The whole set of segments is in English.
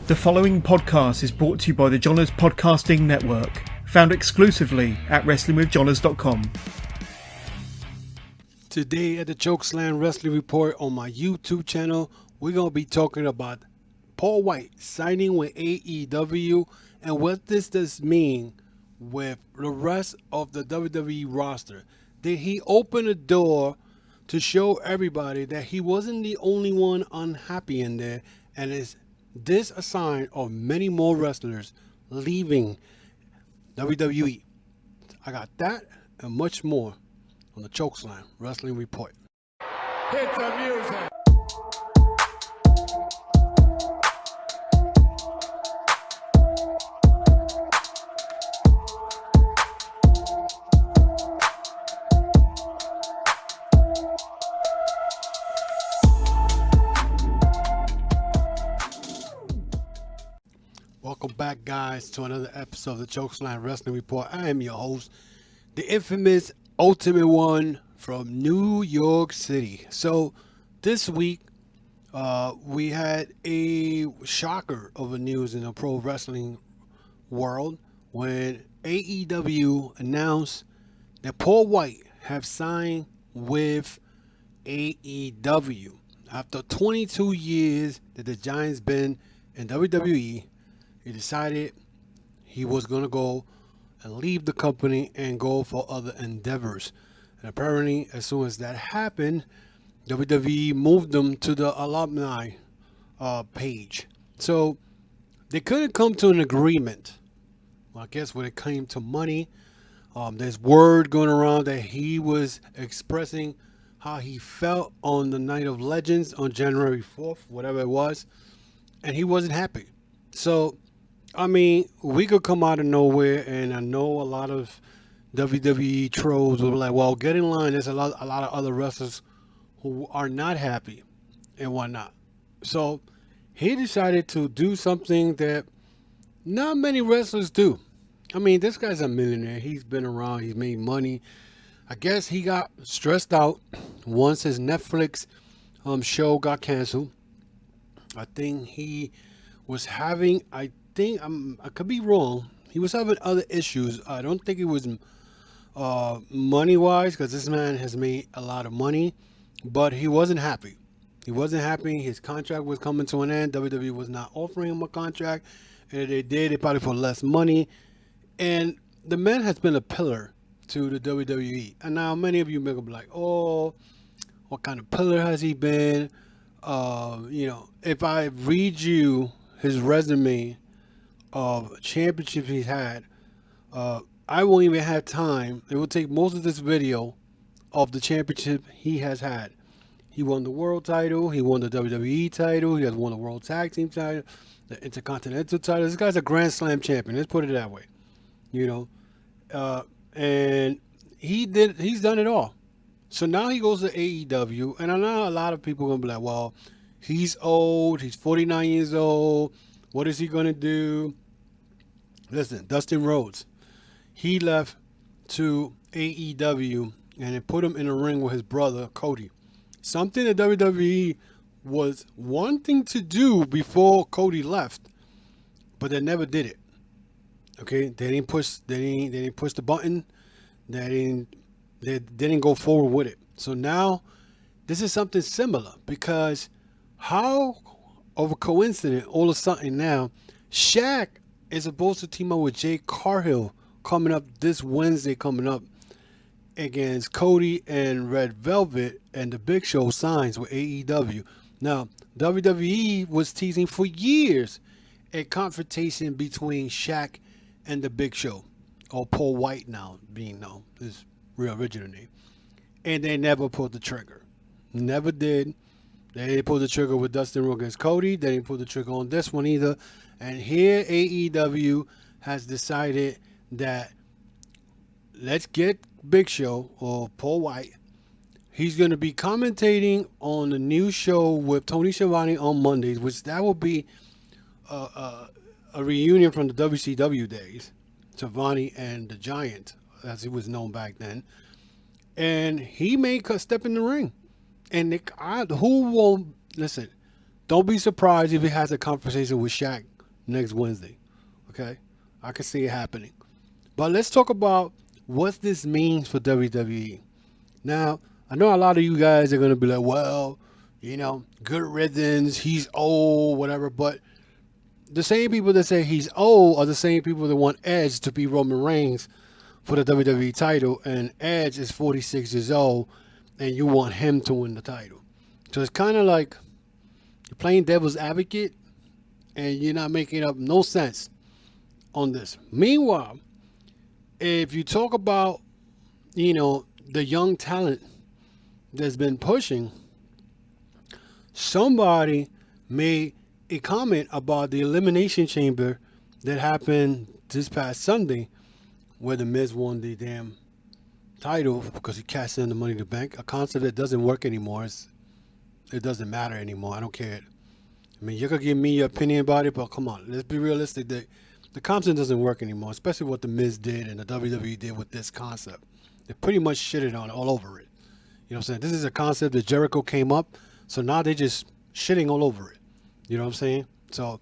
The following podcast is brought to you by the Johners Podcasting Network, found exclusively at WrestlingWithJohners.com. Today at the Chokeslam Wrestling Report on my YouTube channel, we're going to be talking about Paul White signing with AEW and what this does mean with the rest of the WWE roster. Did he open a door to show everybody that he wasn't the only one unhappy in there, and is this a sign of many more wrestlers leaving WWE? I got that and much more on the Chokeslam Wrestling Report. Hit the music. Welcome back, guys, to another episode of the Chokeslam Wrestling Report. I am your host, the infamous Ultimate One from New York City. So this week, we had a shocker of a news in the pro wrestling world when AEW announced that Paul White have signed with AEW. After 22 years that the Giant's been in WWE, he decided he was going to go and leave the company and go for other endeavors. And apparently, as soon as that happened, WWE moved him to the alumni page. So they couldn't come to an agreement. Well, I guess when it came to money, there's word going around that he was expressing how he felt on the Night of Legends on January 4th, whatever it was, and he wasn't happy. So I mean, we could come out of nowhere, and I know a lot of WWE trolls will be like, well, get in line. There's a lot of other wrestlers who are not happy and whatnot. So he decided to do something that not many wrestlers do. I mean, this guy's a millionaire. He's been around. He's made money. I guess he got stressed out once his Netflix show got canceled. I think he was having, I could be wrong. He was having other issues. I don't think it was money-wise, because this man has made a lot of money, but he wasn't happy. He wasn't happy. His contract was coming to an end. WWE was not offering him a contract, and if they did, it probably for less money. And the man has been a pillar to the WWE. And now many of you may be like, oh, what kind of pillar has he been? If I read you his resume of championships he's had, I won't even have time. It will take most of this video of the championship he has had. He won the world title, he won the WWE title, he has won the world tag team title, the intercontinental title. This guy's a Grand Slam champion, let's put it that way. And he's done it all. So now he goes to AEW, and I know a lot of people are gonna be like, well, he's old, he's 49 years old, what is he gonna do? Listen, Dustin Rhodes, he left to AEW and it put him in a ring with his brother, Cody. Something that WWE was wanting to do before Cody left, but they never did it. Okay, they didn't push the button. They didn't go forward with it. So now this is something similar, because how of a coincidence all of a sudden now Shaq is supposed to team up with Jay Cargill coming up this Wednesday against Cody and Red Velvet, and the Big Show signs with AEW. Now, WWE was teasing for years a confrontation between Shaq and the Big Show, or Paul White now being known, his real original name. And they never pulled the trigger. Never did. They didn't pull the trigger with Dustin Rhodes against Cody. They didn't pull the trigger on this one either. And here AEW has decided that let's get Big Show, or Paul White. He's going to be commentating on the new show with Tony Schiavone on Mondays, which that will be a reunion from the WCW days. Schiavone and the Giant, as he was known back then. And he may step in the ring. And who won't listen? Don't be surprised if he has a conversation with Shaq next Wednesday. Okay, I can see it happening. But let's talk about what this means for WWE. Now, I know a lot of you guys are going to be like, well, good riddance, he's old, whatever. But the same people that say he's old are the same people that want Edge to be Roman Reigns for the WWE title. And Edge is 46 years old, and you want him to win the title. So it's kind of like you're playing devil's advocate, and you're not making up no sense on this. Meanwhile, if you talk about, the young talent that's been pushing, somebody made a comment about the Elimination Chamber that happened this past Sunday where The Miz won the damn title because he cashed in the Money in the Bank, a concept that doesn't work anymore. It doesn't matter anymore. I don't care. I mean, you could give me your opinion about it, but come on, let's be realistic. The concept doesn't work anymore, especially what The Miz did and the WWE did with this concept. They pretty much shitted on it all over it. You know what I'm saying? This is a concept that Jericho came up, so now they're just shitting all over it. You know what I'm saying? So,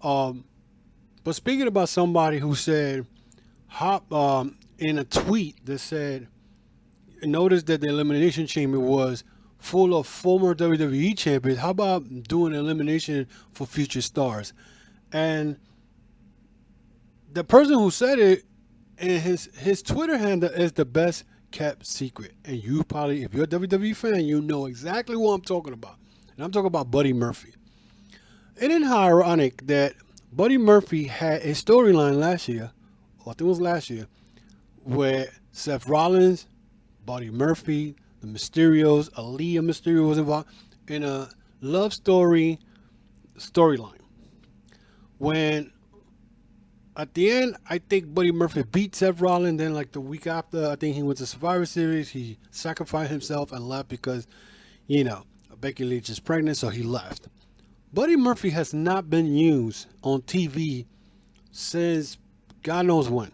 but speaking about somebody who said, in a tweet that said, notice that the Elimination Chamber was full of former WWE champions. How about doing an elimination for future stars? And the person who said it, and his Twitter handle is the best kept secret. And you probably, if you're a WWE fan, you know exactly what I'm talking about. And I'm talking about Buddy Murphy. Isn't it ironic that Buddy Murphy had a storyline last year, or I think it was last year, where Seth Rollins, Buddy Murphy, the Mysterios, Aaliyah Mysterio was involved in a love storyline. When at the end, I think Buddy Murphy beat Seth Rollins. Then, like the week after, I think he went to Survivor Series. He sacrificed himself and left because, Becky Lynch is pregnant, so he left. Buddy Murphy has not been used on TV since God knows when.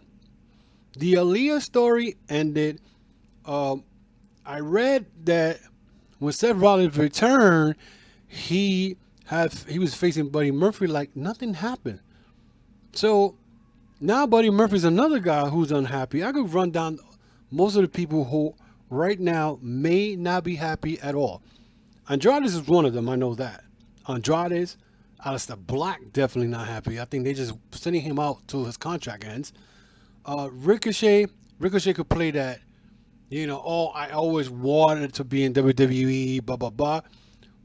The Aaliyah story ended. I read that when Seth Rollins returned, he was facing Buddy Murphy like nothing happened. So now Buddy Murphy's another guy who's unhappy. I could run down most of the people who right now may not be happy at all. Andrade is one of them, I know that. Andrade, Aleister Black, definitely not happy. I think they just sending him out till his contract ends. Ricochet could play that, I always wanted to be in WWE, blah, blah, blah.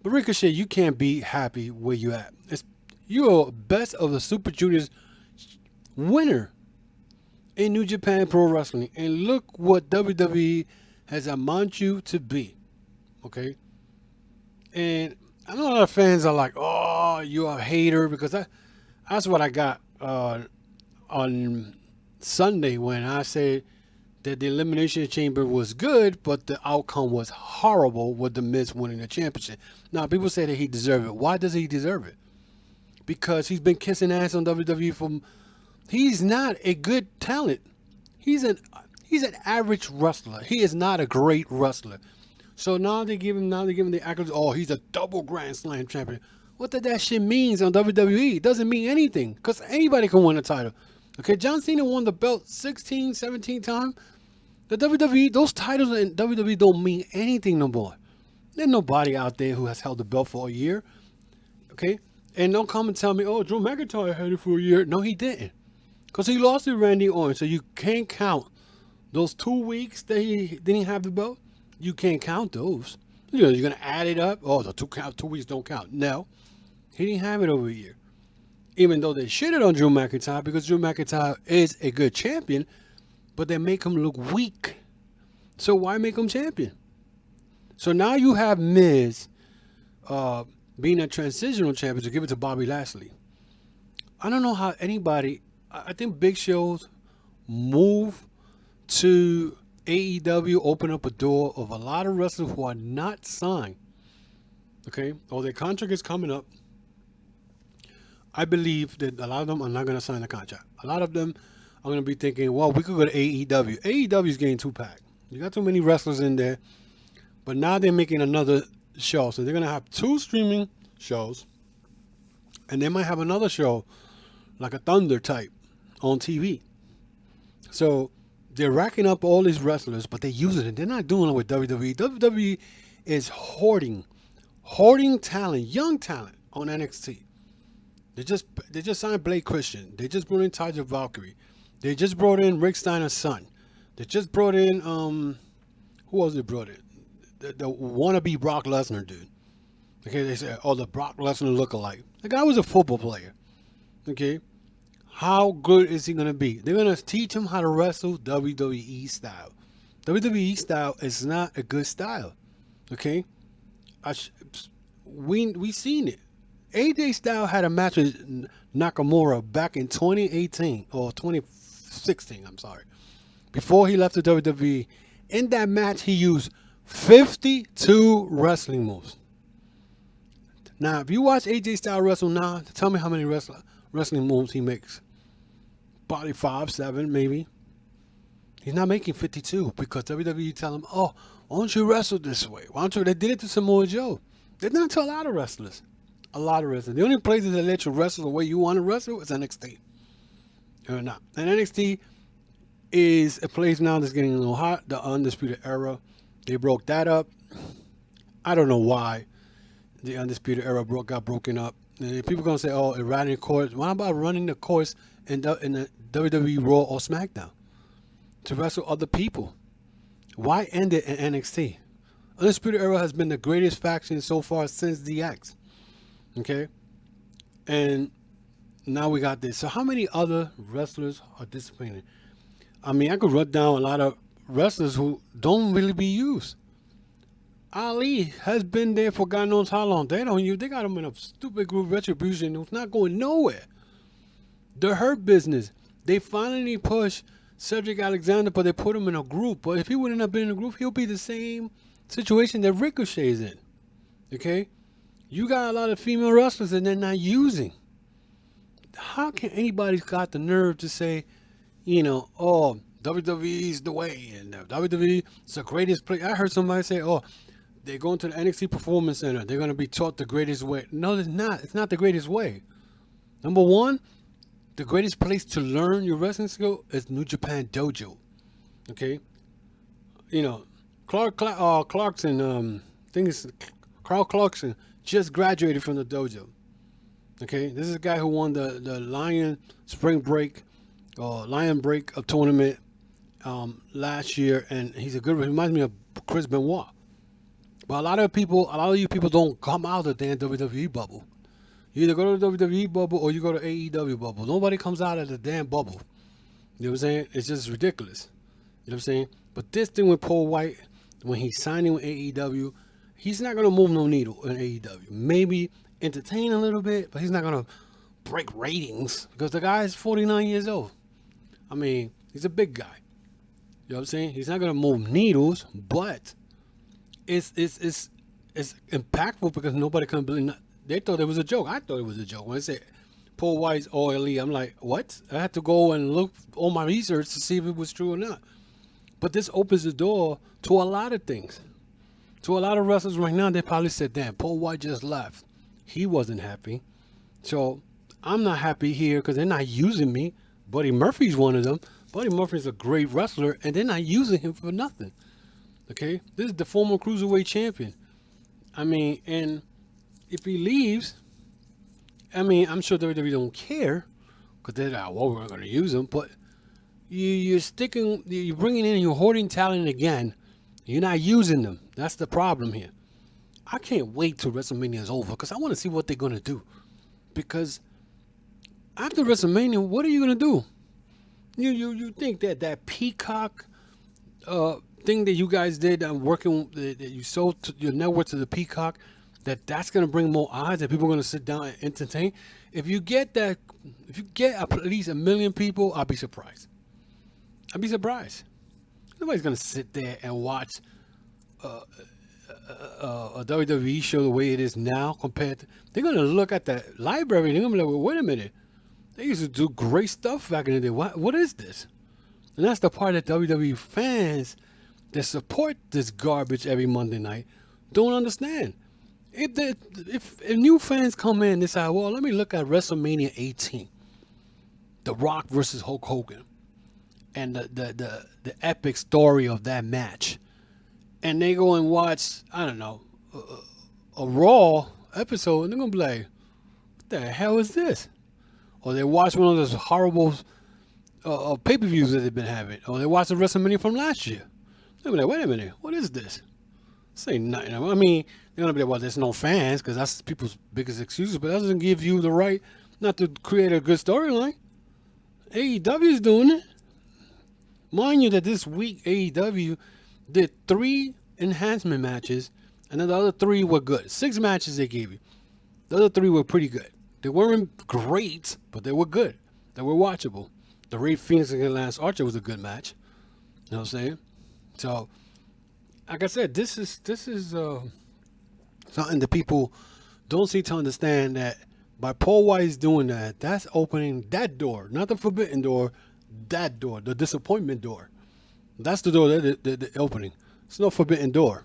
But Ricochet, you can't be happy where you at. You're best of the Super Juniors winner in New Japan Pro Wrestling. And look what WWE has amounted you to be. Okay? And I know a lot of fans are like, oh, you're a hater, because that's what I got on Sunday when I said that the Elimination Chamber was good, but the outcome was horrible with The Miz winning the championship. Now, people say that he deserved it. Why does he deserve it? Because he's been kissing ass on WWE he's not a good talent. He's an average wrestler. He is not a great wrestler. So now they give him the accolades. Oh, he's a double Grand Slam champion. What did that shit means on WWE? It doesn't mean anything, because anybody can win a title. Okay, John Cena won the belt 16, 17 times. The WWE, those titles in WWE don't mean anything no more. There's nobody out there who has held the belt for a year. Okay? And don't come and tell me, oh, Drew McIntyre had it for a year. No, he didn't. Because he lost to Randy Orton. So you can't count those 2 weeks that he didn't have the belt. You can't count those. You're going to add it up. Oh, the 2 weeks don't count. No. He didn't have it over a year. Even though they shitted on Drew McIntyre, because Drew McIntyre is a good champion, but they make him look weak. So why make him champion? So now you have Miz being a transitional champion to give it to Bobby Lashley. I don't know how anybody, I think Big Show's move to AEW open up a door of a lot of wrestlers who are not signed. Okay? Or their contract is coming up. I believe that a lot of them are not going to sign the contract. A lot of them are going to be thinking, well, we could go to AEW. AEW is getting too-packed. You got too many wrestlers in there. But now they're making another show. So they're going to have 2 streaming shows. And they might have another show like a Thunder type on TV. So they're racking up all these wrestlers, but they're using it. They're not doing it with WWE. WWE is hoarding talent, young talent on NXT. They just signed Blake Christian. They just brought in Tiger Valkyrie. They just brought in Rick Steiner's son. They just brought in who else they brought in? The wannabe Brock Lesnar dude. Okay, they said, oh, the Brock Lesnar lookalike. The guy was a football player. Okay, how good is he gonna be? They're gonna teach him how to wrestle WWE style. WWE style is not a good style. Okay, we seen it. AJ Styles had a match with Nakamura back in 2018 or 2016. I'm sorry, before he left the WWE. In that match, he used 52 wrestling moves. Now, if you watch AJ Styles wrestle now, tell me how many wrestling moves he makes. Probably 5, 7, maybe. He's not making 52 because WWE tell him, oh, why don't you wrestle this way? Why don't you? They did it to Samoa Joe. They did it to a lot of wrestlers. A lot of wrestlers. The only places that let you wrestle the way you want to wrestle is NXT. Or not. And NXT is a place now that's getting a little hot. The Undisputed Era. They broke that up. I don't know why the Undisputed Era got broken up. And people are going to say, oh, it ran the course. Why about running the course in the WWE Raw or SmackDown? To wrestle other people. Why end it in NXT? Undisputed Era has been the greatest faction so far since DX. Okay? And now we got this. So how many other wrestlers are disappointed? I mean, I could run down a lot of wrestlers who don't really be used. Ali has been there for God knows how long. They don't use. They got him in a stupid group, Retribution, who's not going nowhere. The Hurt Business. They finally push Cedric Alexander, but they put him in a group. But if he wouldn't have been in a group, he'll be the same situation that Ricochet's in. Okay? You got a lot of female wrestlers and they're not using. How can anybody got the nerve to say, oh, WWE's the way and WWE is the greatest place? I heard somebody say, oh, they're going to the NXT Performance Center. They're going to be taught the greatest way. No, it's not. It's not the greatest way. Number one, the greatest place to learn your wrestling skill is New Japan Dojo. Okay? Clarkson, Carl Clarkson just graduated from the dojo. Okay? This is a guy who won the Lion Break tournament last year, and he's a good one. He reminds me of Chris Benoit. But a lot of you people don't come out of the damn WWE bubble. You either go to the WWE bubble or you go to AEW bubble. Nobody comes out of the damn bubble. You know what I'm saying? It's just ridiculous. You know what I'm saying? But this thing with Paul White, when he's signing with AEW, he's not going to move no needle in AEW. Maybe entertain a little bit, but he's not going to break ratings because the guy is 49 years old. I mean, he's a big guy. You know what I'm saying? He's not going to move needles, but it's impactful because nobody can believe. They thought it was a joke. I thought it was a joke. When I said Paul White's oily, I'm like, what? I had to go and look all my research to see if it was true or not. But this opens the door to a lot of things. To a lot of wrestlers right now, they probably said, damn, Paul White just left. He wasn't happy. So I'm not happy here because they're not using me. Buddy Murphy's one of them. Buddy Murphy's a great wrestler, and they're not using him for nothing. Okay? This is the former Cruiserweight champion. I mean, and if he leaves, I mean, I'm sure WWE don't care because they're like, well, we're going to use him. But you're bringing in, you're hoarding talent again. You're not using them. That's the problem here. I can't wait till WrestleMania is over because I want to see what they're going to do. Because after WrestleMania, what are you going to do? You think that Peacock thing that you guys did, working that you sold to your network to the Peacock, that's going to bring more eyes that people are going to sit down and entertain? If you get at least 1 million people, I'll be surprised. I'd be surprised. Nobody's going to sit there and watch a WWE show the way it is now compared to... They're going to look at the library and they're going to be like, well, wait a minute. They used to do great stuff back in the day. What is this? And that's the part that WWE fans that support this garbage every Monday night don't understand. If new fans come in and decide, well, let me look at WrestleMania 18. The Rock versus Hulk Hogan, and the epic story of that match, and they go and watch, I don't know, a Raw episode, and they're gonna be like, "What the hell is this?" Or they watch one of those horrible pay-per-views that they've been having, or they watch the WrestleMania from last year. They're gonna be like, "Wait a minute, what is this?" This ain't nothing. I mean, they're gonna be like, "Well, there's no fans," because that's people's biggest excuses. But that doesn't give you the right not to create a good storyline. AEW is doing it. Mind you that this week AEW did 3 enhancement matches, and then the other 3 were good. 6 matches they gave you. The other 3 were pretty good. They weren't great, but they were good. They were watchable. The Ray Phoenix against Lance Archer was a good match. You know what I'm saying? So, like I said, this is something that people don't seem to understand, that by Paul White doing that, that's opening that door, not the forbidden door, that door, the disappointment door. That's the door that they're opening. It's no forbidden door.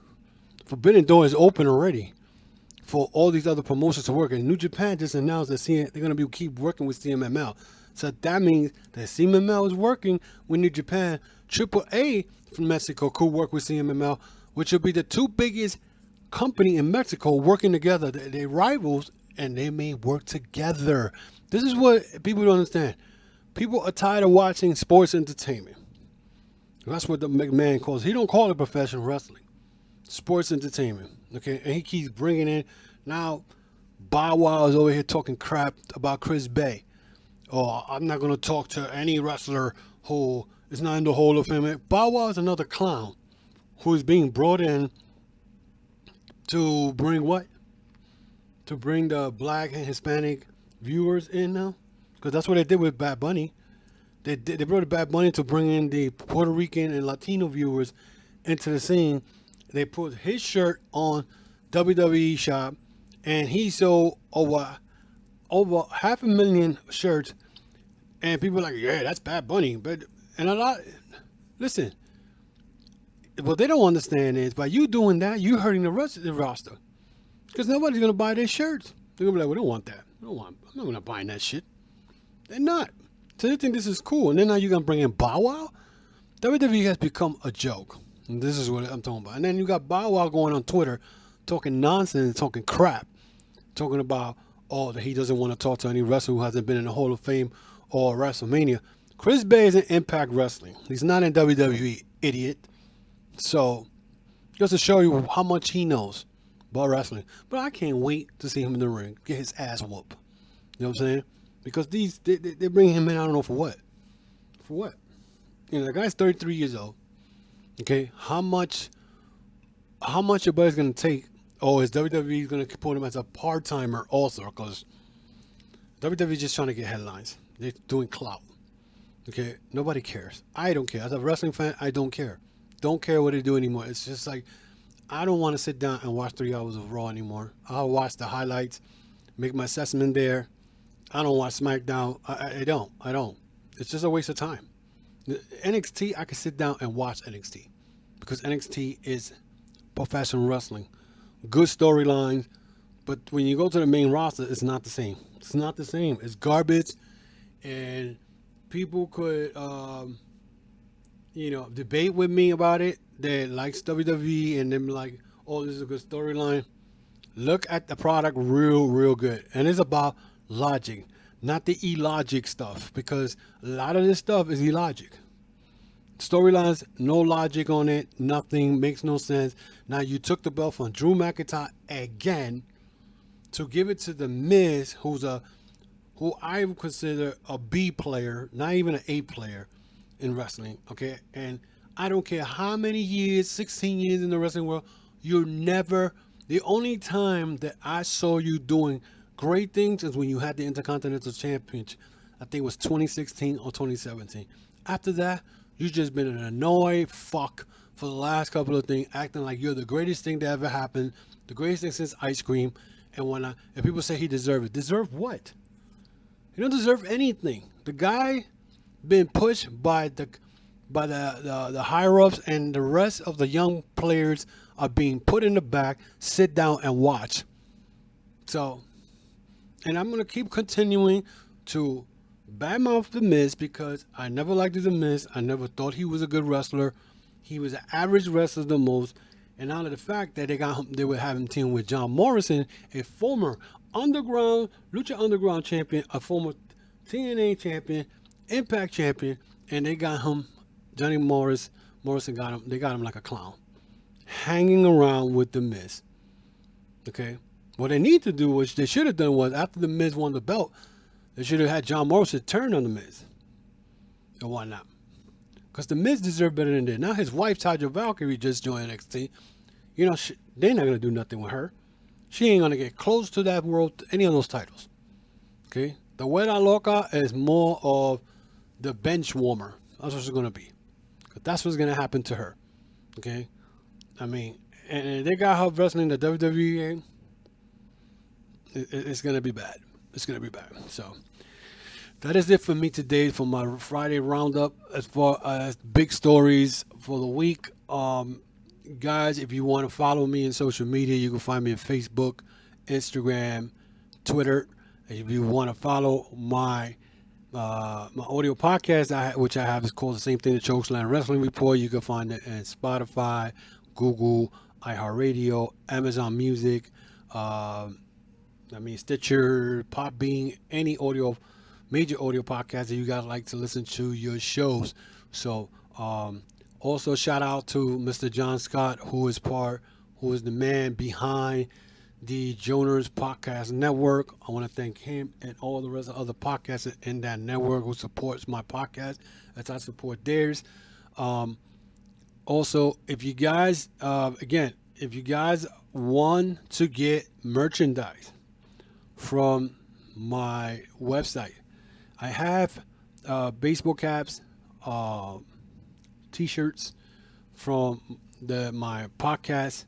Forbidden door is open already for all these other promotions to work. And New Japan just announced that they're going to keep working with CMML. So that means that CMML is working with New Japan. AAA from Mexico could work with CMML, which will be the 2 biggest company in Mexico working together. They're rivals, and they may work together. This is what people don't understand. People are tired of watching sports entertainment. That's what the McMahon calls. He don't call it professional wrestling. Sports entertainment. Okay, and he keeps bringing in. Now, Bow Wow is over here talking crap about Chris Bay. Or I'm not going to talk to any wrestler who is not in the Hall of Fame. Bow Wow is another clown who is being brought in to bring what? To bring the black and Hispanic viewers in now? Because that's what they did with Bad Bunny. They brought Bad Bunny to bring in the Puerto Rican and Latino viewers into the scene. They put his shirt on WWE Shop, and he sold over 500,000 shirts. And people are like, yeah, that's Bad Bunny. Listen, what they don't understand is by you doing that, you're hurting the rest of the roster. Because nobody's going to buy their shirts. They're going to be like, we don't want that. I'm not going to buy that shit. They're not. So they think this is cool. And then now you're going to bring in Bow Wow? WWE has become a joke. And this is what I'm talking about. And then you got Bow Wow going on Twitter talking nonsense, talking crap, talking about, that he doesn't want to talk to any wrestler who hasn't been in the Hall of Fame or WrestleMania. Chris Bay is in Impact Wrestling. He's not in WWE, idiot. So, just to show you how much he knows about wrestling. But I can't wait to see him in the ring, get his ass whooped. You know what I'm saying? Because they bring him in, I don't know for what. For what? You know, the guy's 33 years old. Okay, how much your buddy's gonna take? Oh, is WWE gonna put him as a part-timer also? Because WWE is just trying to get headlines. They're doing clout. Okay, nobody cares. I don't care. As a wrestling fan, I don't care. Don't care what they do anymore. It's just like, I don't want to sit down and watch 3 hours of Raw anymore. I'll watch the highlights, make my assessment there. I don't watch SmackDown. I don't. It's just a waste of time. NXT, I can sit down and watch NXT because NXT is professional wrestling. Good storylines, but when you go to the main roster, it's not the same. It's not the same. It's garbage, and people could, debate with me about it. They likes WWE and them like, oh, this is a good storyline. Look at the product real good, and it's about logic, not the illogic stuff, because a lot of this stuff is illogic. Storylines, no logic on it, nothing, makes no sense. Now you took the belt from Drew McIntyre again to give it to The Miz, who I would consider a B player, not even an A player in wrestling, okay? And I don't care how many years, 16 years in the wrestling world, the only time that I saw you doing great things is when you had the Intercontinental Championship. I think it was 2016 or 2017. After that, you've just been an annoyed fuck for the last couple of things, acting like you're the greatest thing that ever happened, the greatest thing since ice cream. And if people say he deserves it, deserve what? He don't deserve anything. The guy been pushed by the higher ups, and the rest of the young players are being put in the back. Sit down and watch. So, and I'm gonna keep continuing to badmouth The Miz because I never liked The Miz. I never thought he was a good wrestler. He was an average wrestler the most. And out of the fact that they would have him team with John Morrison, a former Lucha Underground champion, a former TNA champion, Impact champion, and they got him, Morrison got him, they got him like a clown, hanging around with The Miz. Okay? What they need to do, which they should have done, was after The Miz won the belt, they should have had John Morrison turn on The Miz. And why not? Because The Miz deserved better than that. Now his wife, Tadja Valkyrie, just joined NXT. You know, they're not going to do nothing with her. She ain't going to get close to that world, any of those titles. Okay? The Huela Loca is more of the bench warmer. That's what she's going to be. Because that's what's going to happen to her. Okay? I mean, and they got her wrestling the WWE game. It's going to be bad. It's going to be bad. So, that is it for me today for my Friday roundup as far as big stories for the week. Guys, if you want to follow me in social media, you can find me on Facebook, Instagram, Twitter. If you want to follow my audio podcast, which I have, is called the same thing, the Chokeslam Wrestling Report. You can find it in Spotify, Google, iHeartRadio, Amazon Music, Stitcher, Podbean, any major audio podcast that you guys like to listen to your shows. So, also shout out to Mr. John Scott, who is the man behind the Joners Podcast Network. I want to thank him and all the rest of other podcasts in that network who supports my podcast as I support theirs. Also, if you guys, want to get merchandise from my website, I have baseball caps, T-shirts from my podcast,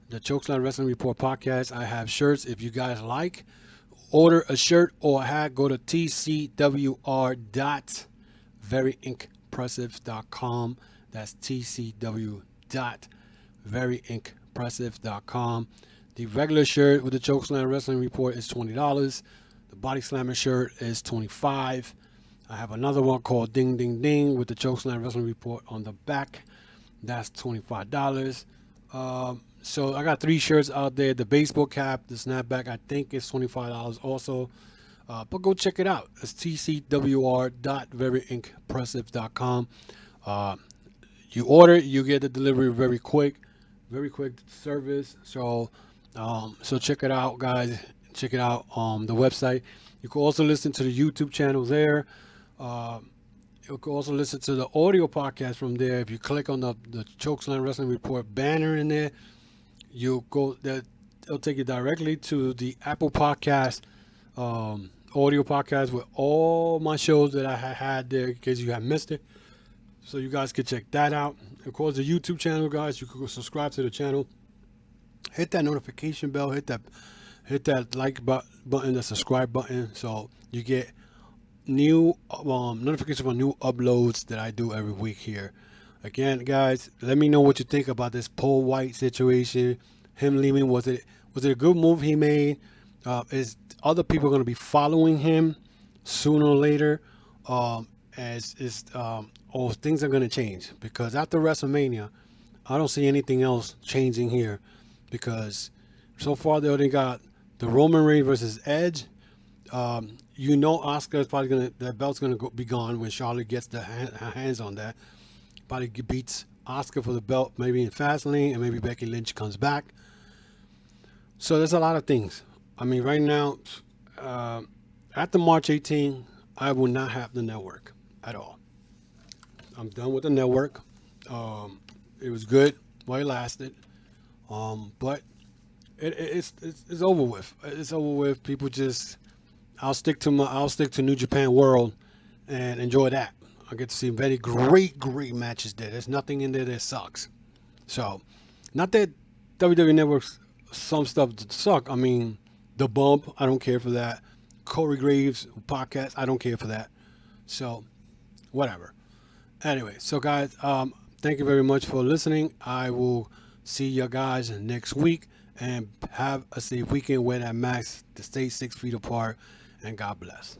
the Chokeslam Wrestling Report podcast. I have shirts. If you guys like, order a shirt or a hat, go to tcwr.veryimpressive.com. That's tcw.veryimpressive.com. The regular shirt with the Chokeslam Wrestling Report is $20. The Body Slammer shirt is $25. I have another one called Ding Ding Ding with the Chokeslam Wrestling Report on the back. That's $25. So I got 3 shirts out there. The baseball cap, the snapback, I think is $25 also. But go check it out. It's tcwr.veryimpressive.com. You order it, you get the delivery very quick service. So check it out, guys. Check it out on the website. You can also listen to the YouTube channel there. You can also listen to the audio podcast from there. If you click on the Chokeslam Wrestling Report banner in there, it'll take you directly to the Apple Podcast audio podcast with all my shows that I had there in case you have missed it. So you guys can check that out. Of course, the YouTube channel, guys, you can subscribe to the channel. Hit that notification bell. Hit that like button, the subscribe button, so you get new notifications for new uploads that I do every week here. Again, guys, let me know what you think about this Paul White situation. Him leaving, was it a good move he made? Is other people going to be following him sooner or later? Or things are going to change? Because after WrestleMania, I don't see anything else changing here. Because so far they only got the Roman Reigns versus Edge. Oscar is probably that belt's gonna be gone when Charlotte gets her hands on that. Probably beats Oscar for the belt, maybe in Fastlane, and maybe Becky Lynch comes back. So there's a lot of things. I mean, right now, after March 18, I will not have the network at all. I'm done with the network. It was good while it lasted, but it's over with. It's over with. People just. I'll stick to New Japan World and enjoy that. I get to see very great matches there. There's nothing in there that sucks. So, not that WWE Network's some stuff suck. I mean, The Bump, I don't care for that. Corey Graves podcast, I don't care for that. So, whatever. Anyway, so guys, thank you very much for listening. I will see you guys next week and have a safe weekend. Wear that mask to stay 6 feet apart. And God bless.